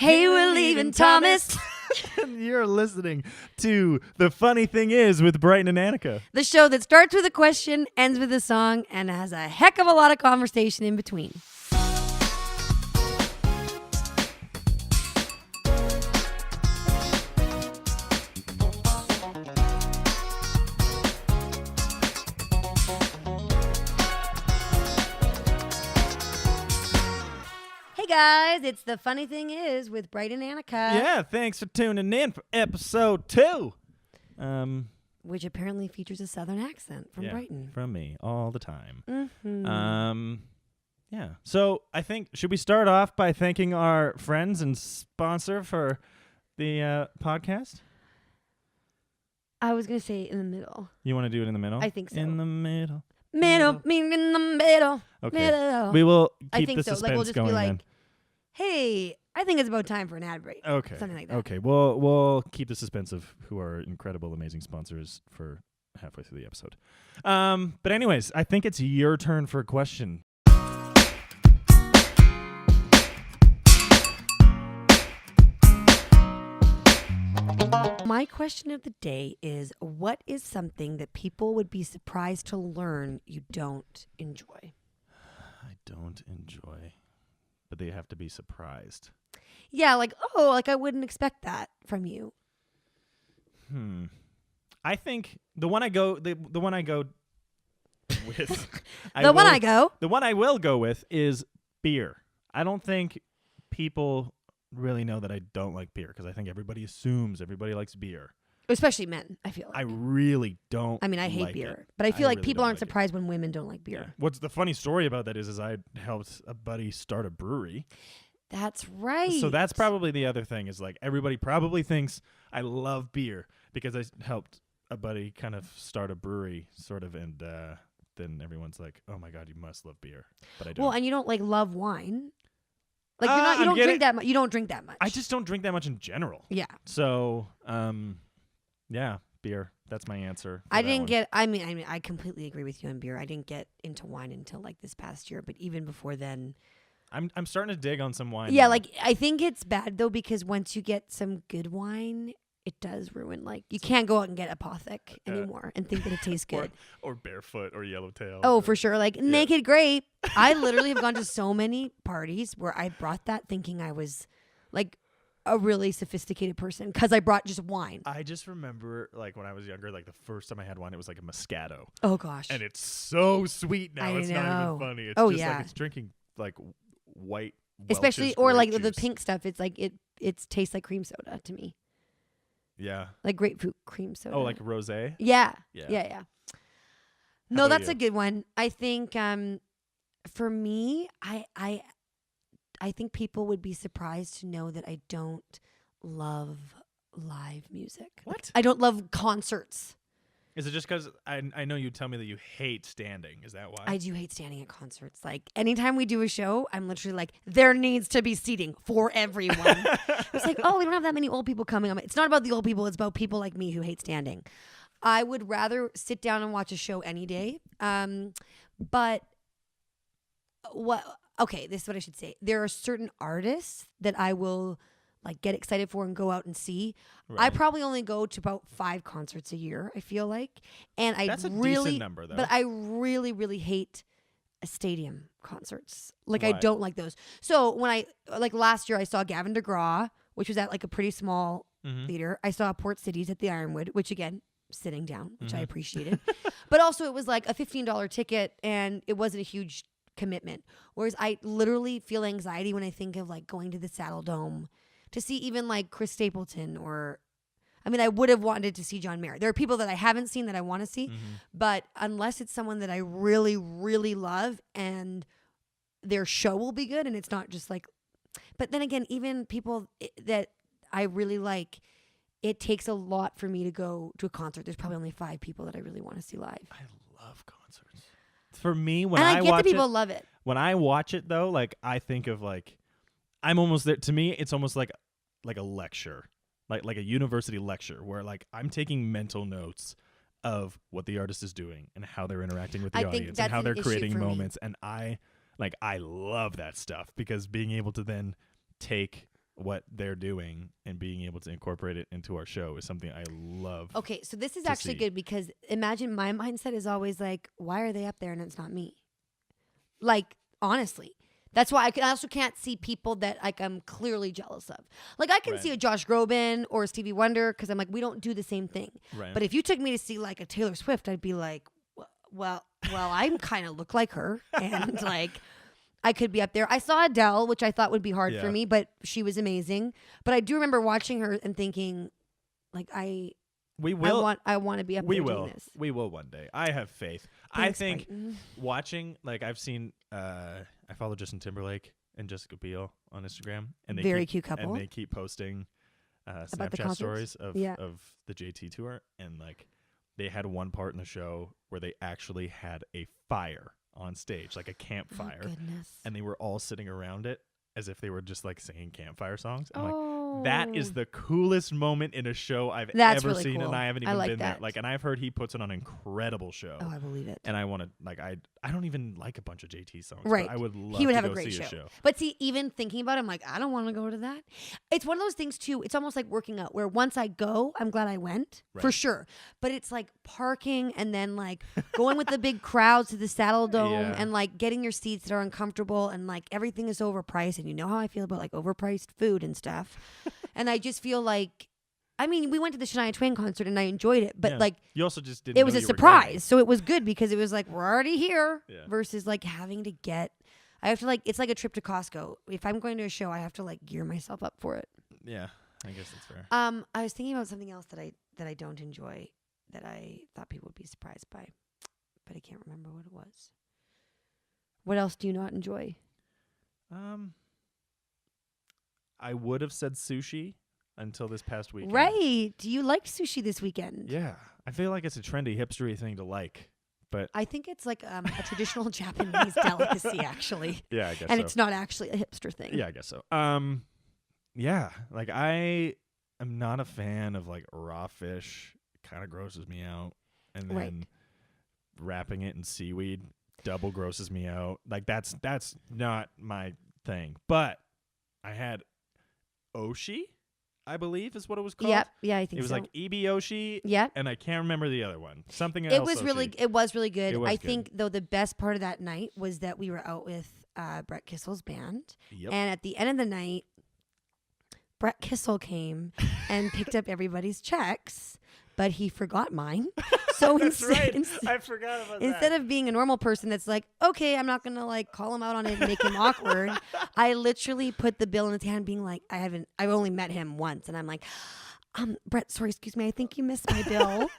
Hey, we're leaving, Thomas. You're listening to The Funny Thing Is with Brighton and Annika. The show that starts with a question, ends with a song, and has a heck of a lot of conversation in between. Hey guys, it's The Funny Thing Is with Brighton and Annika. Yeah, thanks for tuning in for episode 2. Which apparently features a southern accent from Brighton. From me all the time. Mm-hmm. Yeah. So I think, should we start off by thanking our friends and sponsor for the podcast? I was going to say in the middle. You want to do it in the middle? I think so. In the middle. Middle, mean in the middle. Okay. Middle. We will keep I think the so. suspense Like we'll just going be like, then. hey, I think it's about time for an ad break. Okay. Something like that. Okay. We'll keep the suspense of who are incredible, amazing sponsors for halfway through the episode. But anyways, I think it's your turn for a question. My question of the day is, what is something that people would be surprised to learn you don't enjoy? I don't enjoy, but they have to be surprised. Yeah, like, oh, like I wouldn't expect that from you. I think the one I go with The one I will go with is beer. I don't think people really know that I don't like beer because I think everybody assumes everybody likes beer. Especially men, I feel like. I really don't. I mean, I hate like beer, it. but I feel like really people don't aren't like it. surprised when women don't like Yeah. beer. What's the funny story about that is I helped a buddy start a brewery. That's right. So that's probably the other thing is like everybody probably thinks I love beer because I helped a buddy kind of start a brewery sort of, and then everyone's like, oh my God, you must love beer. But I don't. Well, and you don't like love wine. Like I'm you don't getting- drink that much. You don't drink that much. I just don't drink that much in general. Yeah. So, yeah, beer. That's my answer. I didn't get. I mean, I completely agree with you on beer. I didn't get into wine until like this past year, but even before then. I'm starting to dig on some wine. Yeah, now. like I think it's bad though because once you get some good wine, it does ruin. Like you can't go out and get Apothic anymore and think that it tastes good. or Barefoot or Yellowtail. Oh, for sure. Like Naked Grape. I literally have gone to so many parties where I brought that thinking I was like a really sophisticated person because I brought just wine. I just remember like when I was younger, like the first time I had wine, it was like a Moscato. Oh gosh. And it's so sweet now. I It's not know. even funny. It's Oh, just yeah. like it's drinking like white Especially Welch's or like grape the juice. pink stuff. It's like it tastes like cream soda to me. Yeah. Like grapefruit cream soda. Oh, like rosé? Yeah. Yeah. Yeah. No, about that's you? a good one. I think for me, I think people would be surprised to know that I don't love live music. What? I don't love concerts. Is it just because I know you tell me that you hate standing? Is that why? I do hate standing at concerts. Like anytime we do a show, I'm literally like, there needs to be seating for everyone. It's like, oh, we don't have that many old people coming. It's not about the old people. It's about people like me who hate standing. I would rather sit down and watch a show any day. But okay, this is what I should say. There are certain artists that I will like get excited for and go out and see. I Right. probably only go to about 5 concerts a year, I feel like. And I That's a really decent number, though. But I really, really hate stadium concerts. Like I Why? don't like those. So when I like last year I saw Gavin DeGraw, which was at like a pretty small Mhm. theater. I saw Port Cities at the Ironwood, which again, sitting down, which I Mhm. appreciated. But also it was like a $15 ticket and it wasn't a huge commitment. Whereas I literally feel anxiety when I think of like going to the Saddle Dome to see even like Chris Stapleton or I mean, I would have wanted to see John Mayer. There are people that I haven't seen that I want to see, but unless it's someone that I really, really love and their show will be good and it's not just like, but then again, even people that I really like, it takes a lot for me to go to a concert. There's probably only 5 people that I really want to see live. I love concerts. For me, when And I get watch that people it, love it. when I watch it though, like I think of like I'm almost there. To me, it's almost like a lecture, like a university lecture, where like I'm taking mental notes of what the artist is doing and how they're interacting with the I think audience that's and how an they're issue creating for me. moments. And I love that stuff because being able to then take what they're doing and being able to incorporate it into our show is something I love. Okay, so this is to actually see. good because imagine my mindset is always like, why are they up there and it's not me? Like, honestly. That's why I also can't see people that like I'm clearly jealous of. Like I can Right. see a Josh Groban or a Stevie Wonder because I'm like, we don't do the same thing. Right. But if you took me to see like a Taylor Swift, I'd be like, well, I kind of look like her, and like I could be up there. I saw Adele, which I thought would be hard for Yeah. me, but she was amazing. But I do remember watching her and thinking, like we will. I want to be up We there will. doing this. We will one day. I have faith. Thanks, I think Brighton. watching, like, I've seen, I follow Justin Timberlake and Jessica Biel on Instagram, and they Very keep, cute couple. and they keep posting the Snapchat concerts? stories of Yeah. of the JT tour, and like they had one part in the show where they actually had a fire on stage, like a campfire, Oh, goodness. and they were all sitting around it as if they were just like singing campfire songs. I'm like, that is the coolest moment in a show I've That's ever really seen, cool. and I haven't I even like been there. that. Like, and I've heard he puts on an incredible show. Oh, I believe it. And I want to, like, I don't even like a bunch of JT songs. Right. But I would love He would to have a go great see show. a show. But see, even thinking about it, I'm like, I don't want to go to that. It's one of those things too. It's almost like working out where once I go, I'm glad I went for Right. sure. But it's like parking and then like going with the big crowds to the Saddle Dome Yeah. and like getting your seats that are uncomfortable and like everything is overpriced. And you know how I feel about like overpriced food and stuff. And I just feel like, I mean, we went to the Shania Twain concert and I enjoyed it, but Yeah. like You also just didn't it was know a you were surprise. going. So it was good because it was like, we're already here Yeah. versus like having to get, I have to like, it's like a trip to Costco. If I'm going to a show, I have to like gear myself up for it. Yeah, I guess that's fair. I was thinking about something else that I don't enjoy that I thought people would be surprised by, but I can't remember what it was. What else do you not enjoy? I would have said sushi until this past weekend. Right. You liked sushi this weekend. Yeah. I feel like it's a trendy, hipstery thing to like. But I think it's like a traditional Japanese delicacy, actually. yeah, I guess And so. it's not actually a hipster thing. Yeah, I guess so. Yeah, like I am not a fan of like raw fish. Kind of grosses me out. And then Right. wrapping it in seaweed double grosses me out. Like that's not my thing. But I had Oshi, I believe is what it was called. Yep. Yeah, I think It was so. like Ebi Oshi, Yep. and I can't remember the other one. Something else. It was really Oshi. good. It was I good. think though the best part of that night was that we were out with Brett Kissel's band, Yep. and at the end of the night, Brett Kissel came and picked up everybody's checks, but he forgot mine. So That's right. instead, I forgot about instead that. of being a normal person that's like, okay, I'm not gonna like call him out on it and make him awkward, I literally put the bill in his hand, being like, I've only met him once, and I'm like, Brett, sorry, excuse me, I think you missed my bill.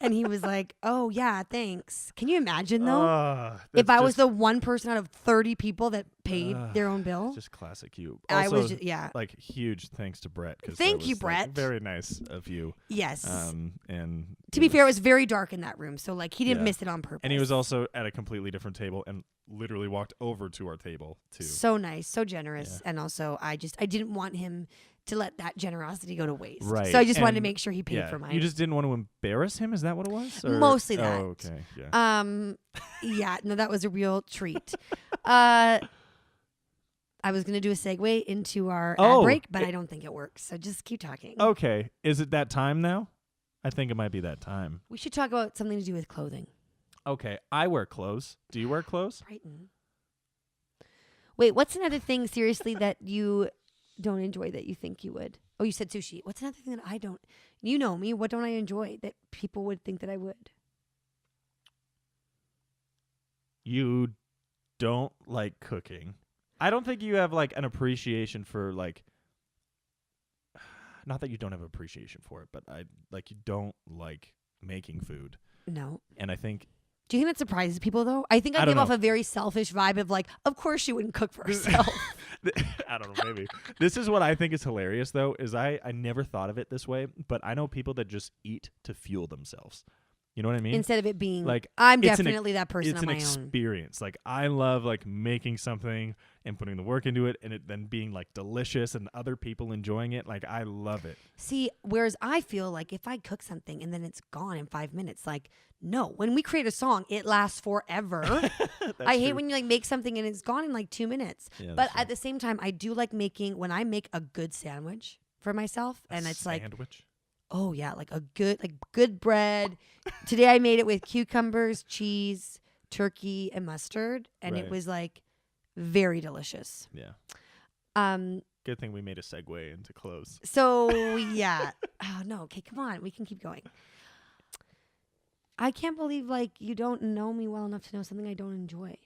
And he was like, oh yeah, thanks. Can you imagine though? If I was the one person out of 30 people that paid their own bill, just classic you. I Also, was just, yeah. like huge thanks to Brett. Thank you, Brett. Very nice of you. Yes. And to be fair, it was very dark in that room, so like he didn't Yeah. miss it on purpose. and he was also at a completely different table and literally walked over to our table too. so nice, so generous, and also I didn't want him to let that generosity go to waste. Right. So I just wanted to And make sure he paid yeah, for mine. you just didn't want to embarrass him. Is that what it was? Or- Mostly that. Oh, okay. Yeah. Yeah, no, that was a real treat. I was gonna do a segue into our ad break, but I don't think it works. So just keep talking. Okay. Is it that time now? I think it might be that time. We should talk about something to do with clothing. Okay. I wear clothes. Do you wear clothes? Brighton. Wait, what's another thing seriously that you don't enjoy that you think you would? Oh, you said sushi. What's another thing that I don't? You know me. What don't I enjoy that people would think that I would? You don't like cooking. I don't think you have like an appreciation for like, not that you don't have appreciation for it, but I like you don't like making food. No. And I think Do you think that surprises people though? I think I I don't give off know. a very selfish vibe of like, of course she wouldn't cook for herself. I don't know, maybe. This is what I think is hilarious though, is I never thought of it this way, but I know people that just eat to fuel themselves. You know what I mean? Instead of it being Like, I'm it's an definitely that person It's on an my own. experience. Like, I love like making something and putting the work into it, and it then being like delicious and other people enjoying it. Like, I love it. See, whereas I feel like if I cook something and then it's gone in 5 minutes, like no, when we create a song, it lasts forever. I hate when you like make something and it's gone in like 2 minutes. Yeah, But that's at the same time, I do like making when I make a good sandwich for myself, and it's like, sandwich. oh yeah, like a good bread. Today I made it with cucumbers, cheese, turkey, and mustard, and it Right. was like very delicious. Yeah. Um. Good thing we made a segue into clothes. So yeah. Oh no. Okay, come on. We can keep going. I can't believe like you don't know me well enough to know something I don't enjoy.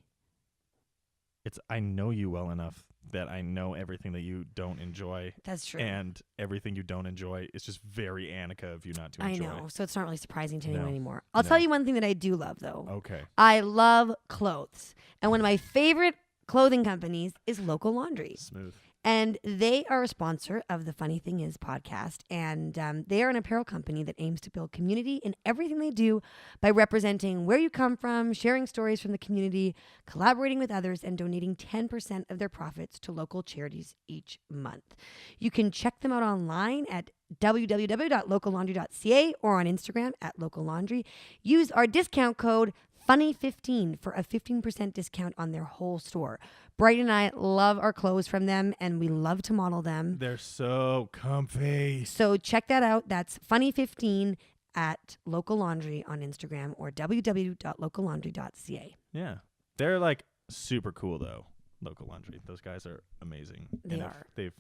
I know you well enough that I know everything that you don't enjoy, That's true. and everything you don't enjoy is just very Annika of you not to I enjoy. know. So it's not really surprising to anyone No. anymore. I'll No. tell you one thing that I do love though. Okay. I love clothes. And one of my favorite clothing companies is Local Laundry. Smooth. And they are a sponsor of the Funny Thing Is podcast. And they are an apparel company that aims to build community in everything they do by representing where you come from, sharing stories from the community, collaborating with others, and donating 10% of their profits to local charities each month. You can check them out online at www.locallaundry.ca or on Instagram at localaundry. Use our discount code FUNNY15 for a 15% discount on their whole store. Bright and I love our clothes from them, and we love to model them. They're so comfy. So check that out. That's FUNNY15 at Local Laundry on Instagram or www.locallaundry.ca. Yeah. They're like super cool though. Local Laundry. Those guys are amazing. They And are. They've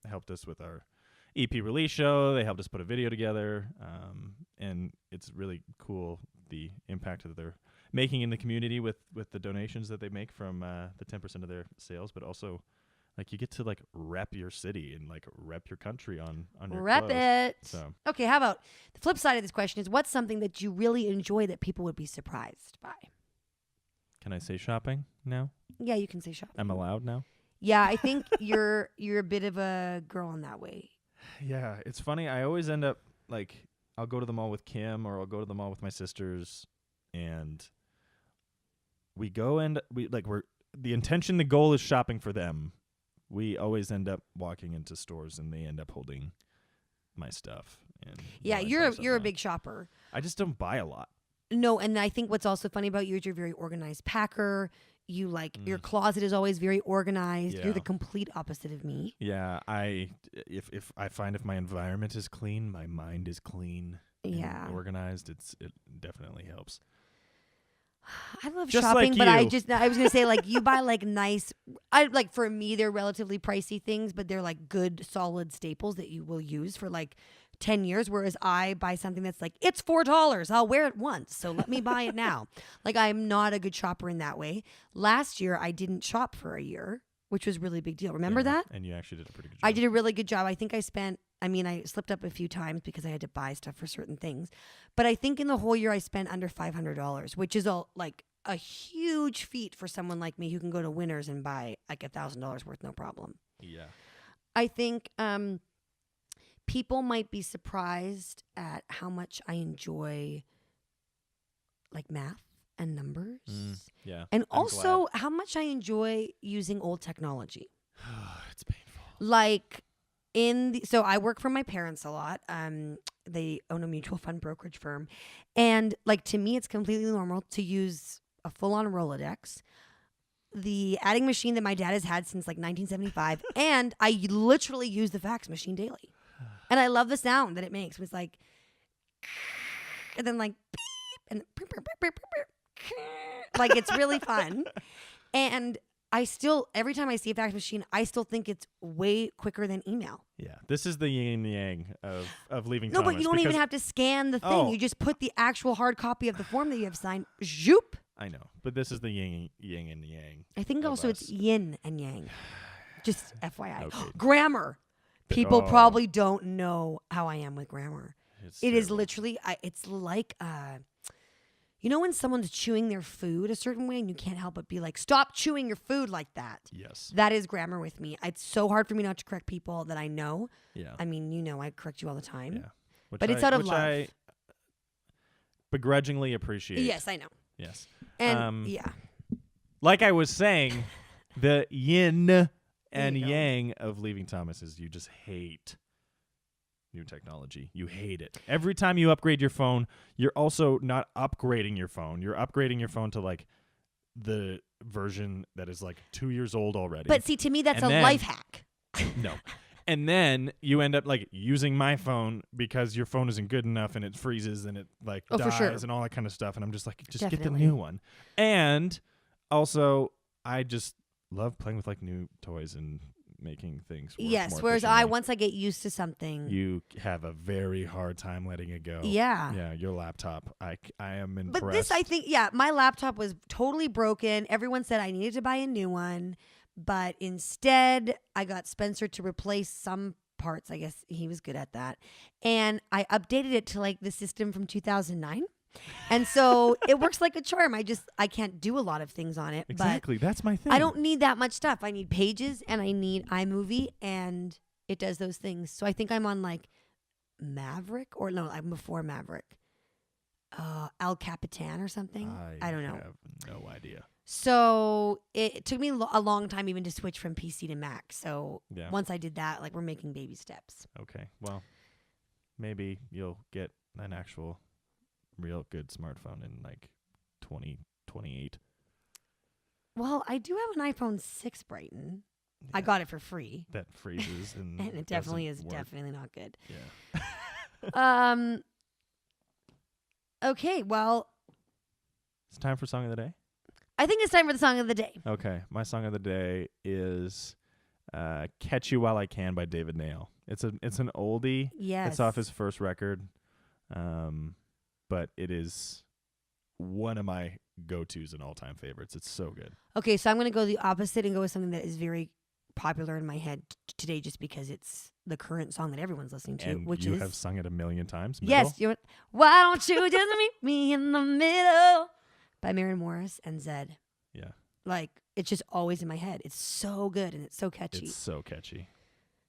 helped us with our EP release show. They helped us put a video together. And it's really cool the impact that they're making in the community with the donations that they make from the 10% of their sales, but also like you get to like rep your city and like rep your country on your Rep clothes. it. So Okay, how about the flip side of this question is what's something that you really enjoy that people would be surprised by? can I say shopping now? Yeah, you can say shopping. I'm allowed now? Yeah, I think you're a bit of a girl in that way. Yeah, it's funny. I always end up like I'll go to the mall with Kim or I'll go to the mall with my sisters, and we go and we're the intention, the goal is shopping for them. We always end up walking into stores and they end up holding my stuff. And Yeah, while I you're try a something. big shopper. I just don't buy a lot. No, and I think what's also funny about you is you're a very organized packer. You like your closet is always very organized. Yeah. You're the complete opposite of me. Yeah, if I find if my environment is clean, my mind is clean. and Yeah. organized. It definitely helps. I love Just shopping, like but I you. was gonna say like you buy like nice. I like for me they're relatively pricey things, but they're like good solid staples that you will use for like 10 years. Whereas I buy something that's like it's $4. I'll wear it once, so let me buy it now. Like I'm not a good shopper in that way. Last year I didn't shop for a year, which was a really big deal. Remember Yeah, that? And you actually did a pretty good job. I did a really good job. I think I slipped up a few times because I had to buy stuff for certain things. But I think in the whole year I spent under $500, which is a huge feat for someone like me who can go to Winners and buy like $1,000 worth no problem. Yeah. I think people might be surprised at how much I enjoy like math and numbers. Yeah. And I'm also how much I enjoy using old technology. glad. It's painful. Like so I work for my parents a lot. They own a mutual fund brokerage firm. And like to me, it's completely normal to use a full-on Rolodex, the adding machine that my dad has had since like 1975. And I literally use the fax machine daily. And I love the sound that it makes. It's like, and then like, beep, and like it's really fun. And I still, every time I see a fax machine, I still think it's way quicker than email. Yeah. This is the yin and yang of leaving No, Thomas. but you don't even because- have to scan the thing. Oh. You just put the actual hard copy of the form that you have signed. Zoop. I know. But this is the yin and yang. I think Of also us. it's yin and yang. Just FYI. Okay. Grammar. People Oh. probably don't know how I am with grammar. It's It is terrible. literally, it's like, you know when someone's chewing their food a certain way and you can't help but be like, stop chewing your food like that. Yes. That is grammar with me. It's so hard for me not to correct people that I know. Yeah. I mean, I correct you all the time. Yeah. Which But it's out of which love. begrudgingly appreciate. Yes, I know. Yes. And yeah. Like I was saying, the yin and you go. yang of Leaving Thomas is you just hate new technology. You hate it. Every time you upgrade your phone, you're also not upgrading your phone. You're upgrading your phone to like the version that is like 2 years old already. But see, to me, that's And a then- life hack. No. And then you end up like using my phone because your phone isn't good enough and it freezes and it like Oh, for dies sure. and all that kind of stuff. And I'm just like, just get Definitely. the new one. And also, I just love playing with like new toys and making things work Yes. more Whereas efficiently. once I get used to something, You have a very hard time letting it go. yeah. Yeah, your laptop. I am impressed. But this, I think, yeah, my laptop was totally broken. Everyone said I needed to buy a new one, but instead I got Spencer to replace some parts. I guess he was good at that. And I updated it to like the system from 2009. And so it works like a charm. I can't do a lot of things on it, Exactly. That's my thing. but I don't need that much stuff. I need Pages and I need iMovie, and it does those things. So I think I'm on like Maverick, or no, I'm before Maverick. El Capitan or something. I don't know. have no idea. So it took me a long time even to switch from PC to Mac. So Yeah. once I did that, like, we're making baby steps. Okay. Well, maybe you'll get an actual real good smartphone in like 2028. Well, I do have an iPhone 6, Brighton. I got it for free. That freezes and And it definitely is doesn't work. definitely not good. Yeah. Okay, well, It's time for song of the day. I think it's time for the song of the day. Okay, my song of the day is "Catch You While I Can" by David Nail. It's an oldie. Yes. It's off his first record, but it is one of my go-tos and all-time favorites. It's so good. Okay, so I'm going to go the opposite and go with something that is very popular in my head today, just because it's the current song that everyone's listening to, And which you is have sung it a million times. yes. Middle? Why don't you just meet me in the middle by Maren Morris and Zed. Yeah, Like, it's just always in my head. It's so good and it's so catchy. it's so catchy.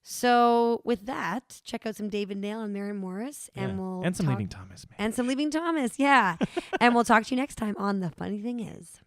So with that, check out some David Nail and Maren Morris, Yeah. and we'll and some talk- Leaving Thomas, man. and some Leaving Thomas, yeah. And we'll talk to you next time on The Funny Thing Is.